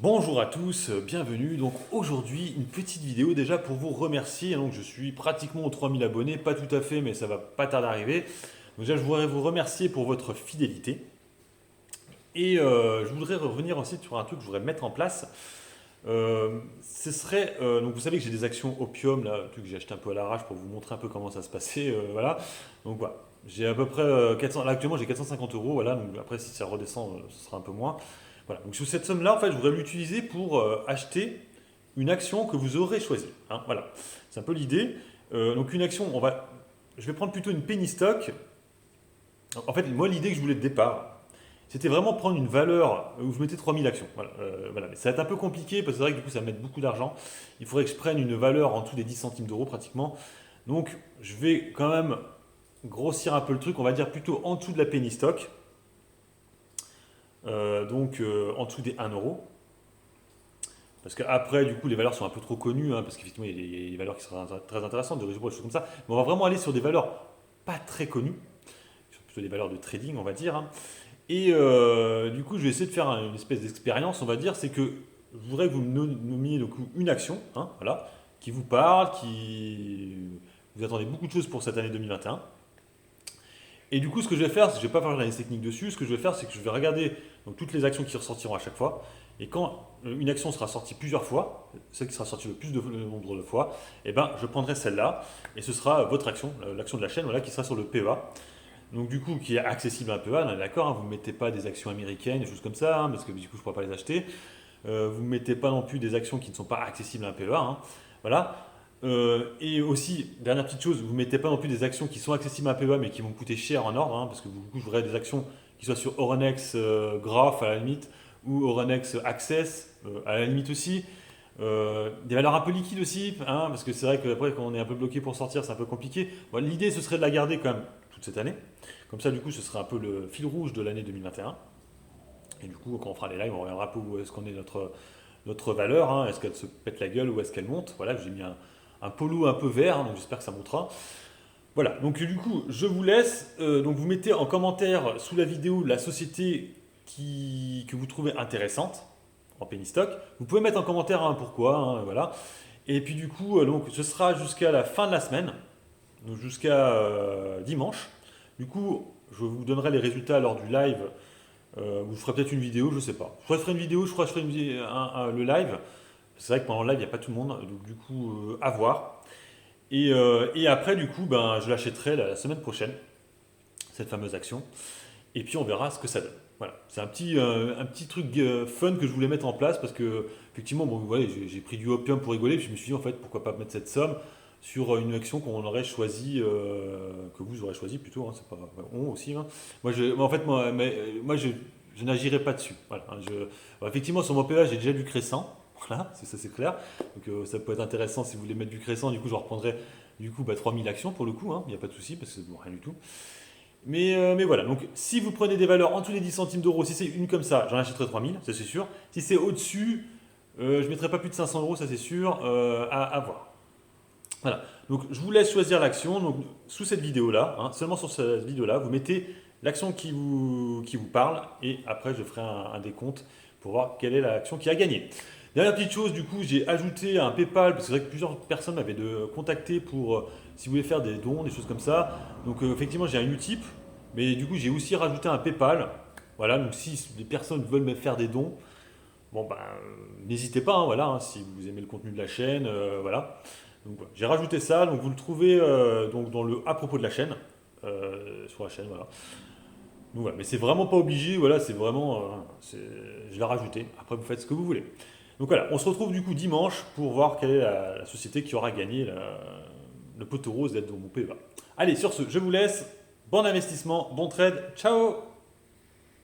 Bonjour à tous, bienvenue. Donc aujourd'hui, une petite vidéo déjà pour vous remercier. Donc je suis pratiquement aux 3000 abonnés, pas tout à fait, mais ça va pas tarder à arriver. Donc déjà, je voudrais vous remercier pour votre fidélité. Et je voudrais revenir aussi sur un truc que je voudrais mettre en place. Ce serait, donc vous savez que j'ai des actions Opium, là, un truc que j'ai acheté un peu à l'arrache pour vous montrer un peu comment ça se passait. Voilà. Donc voilà. J'ai à peu près 400, là actuellement j'ai 450 euros, voilà, donc après si ça redescend, ce sera un peu moins. Voilà, donc sur cette somme-là, en fait, je voudrais l'utiliser pour acheter une action que vous aurez choisie, hein, voilà, c'est un peu l'idée. Donc une action, je vais prendre plutôt une penny stock. En fait, moi l'idée que je voulais de départ, c'était vraiment prendre une valeur où je mettais 3000 actions. Voilà, voilà. Mais ça va être un peu compliqué parce que c'est vrai que du coup ça va mettre beaucoup d'argent. Il faudrait que je prenne une valeur en dessous des 10 centimes d'euros pratiquement. Donc je vais quand même grossir un peu le truc, on va dire plutôt en dessous de la penny stock. En dessous des 1 euro. Parce qu'après, du coup, les valeurs sont un peu trop connues, hein, parce qu'effectivement, il y a des valeurs qui seraient très intéressantes, de réseau, des choses comme ça. Mais on va vraiment aller sur des valeurs pas très connues, plutôt des valeurs de trading, on va dire, hein. Et du coup, je vais essayer de faire une espèce d'expérience, on va dire, c'est que je voudrais que vous me nommiez du coup, une action, hein, voilà, qui vous parle, qui vous attendez beaucoup de choses pour cette année 2021. Et du coup, ce que je vais faire, c'est que je ne vais pas faire l'analyse technique dessus. Ce que je vais faire, c'est que je vais regarder donc, toutes les actions qui ressortiront à chaque fois. Et quand une action sera sortie plusieurs fois, celle qui sera sortie le plus de nombre de fois, eh ben, je prendrai celle-là. Et ce sera votre action, l'action de la chaîne, voilà, qui sera sur le PEA. Donc du coup, qui est accessible à un PEA, on est d'accord, hein, vous ne mettez pas des actions américaines, des choses comme ça, hein, parce que du coup, je ne pourrai pas les acheter. Vous ne mettez pas non plus des actions qui ne sont pas accessibles à un PEA. Hein. Voilà. Et aussi, dernière petite chose, vous ne mettez pas non plus des actions qui sont accessibles à un PEA mais qui vont coûter cher en ordre, hein, parce que du coup, je voudrais des actions qui soient sur Euronext Graph à la limite, ou Euronext Access à la limite aussi. Des valeurs un peu liquides aussi, hein, parce que c'est vrai qu'après, quand on est un peu bloqué pour sortir, c'est un peu compliqué. Bon, l'idée, ce serait de la garder quand même toute cette année. Comme ça, du coup, ce serait un peu le fil rouge de l'année 2021. Et du coup, quand on fera les lives, on regardera un peu où est-ce qu'on est notre valeur, hein. Est-ce qu'elle se pète la gueule ou est-ce qu'elle monte. Voilà, j'ai mis un polo un peu vert, hein, donc j'espère que ça montera. Voilà, donc du coup, je vous laisse. Donc vous mettez en commentaire sous la vidéo la société que vous trouvez intéressante en penny stock. Vous pouvez mettre en commentaire hein, pourquoi, hein, voilà. Et puis du coup, donc, ce sera jusqu'à la fin de la semaine, donc jusqu'à dimanche. Du coup, je vous donnerai les résultats lors du live. Ou je ferai peut-être une vidéo, je sais pas. Je ferai une vidéo, je crois que je ferai le live. C'est vrai que pendant le live, il n'y a pas tout le monde, donc du coup, à voir. Et après, du coup, ben, je l'achèterai la semaine prochaine, cette fameuse action. Et puis, on verra ce que ça donne. Voilà. C'est un petit truc fun que je voulais mettre en place parce que, effectivement, bon, voilà, j'ai pris du opium pour rigoler. Puis je me suis dit, en fait, pourquoi pas mettre cette somme sur une action qu'on aurait choisie, que vous aurez choisi plutôt, hein, c'est pas on aussi. Hein. En fait, moi je n'agirai pas dessus. Voilà, hein, bon, effectivement, sur mon PA, j'ai déjà du Crescent. Voilà, ça c'est clair. Donc ça peut être intéressant si vous voulez mettre du Crescent. Du coup, je reprendrai du coup 3000 actions pour le coup. Hein, il n'y a pas de souci parce que c'est bon, rien du tout. Mais voilà, donc si vous prenez des valeurs en dessous des 10 centimes d'euros, si c'est une comme ça, j'en achèterai 3000, ça c'est sûr. Si c'est au-dessus, je ne mettrai pas plus de 500 euros, ça c'est sûr, à voir. Voilà, donc je vous laisse choisir l'action. Donc sous cette vidéo-là, hein, seulement sur cette vidéo-là, vous mettez l'action qui vous parle et après je ferai un décompte pour voir quelle est l'action qui a gagné. Dernière petite chose, du coup, j'ai ajouté un PayPal parce que c'est vrai que plusieurs personnes m'avaient contacté pour si vous voulez faire des dons, des choses comme ça. Donc effectivement, j'ai un Utip, mais du coup, j'ai aussi rajouté un PayPal. Voilà, donc si des personnes veulent me faire des dons, bon ben, n'hésitez pas, hein, voilà, hein, si vous aimez le contenu de la chaîne, voilà. Donc, voilà. J'ai rajouté ça, donc vous le trouvez donc dans le à propos de la chaîne, sur la chaîne, voilà. Donc, voilà. Mais c'est vraiment pas obligé, voilà, c'est vraiment, je l'ai rajouté. Après, vous faites ce que vous voulez. Donc voilà, on se retrouve du coup dimanche pour voir quelle est la société qui aura gagné le poteau rose d'aide de mon PEVA. Allez, sur ce, je vous laisse. Bon investissement, bon trade, ciao!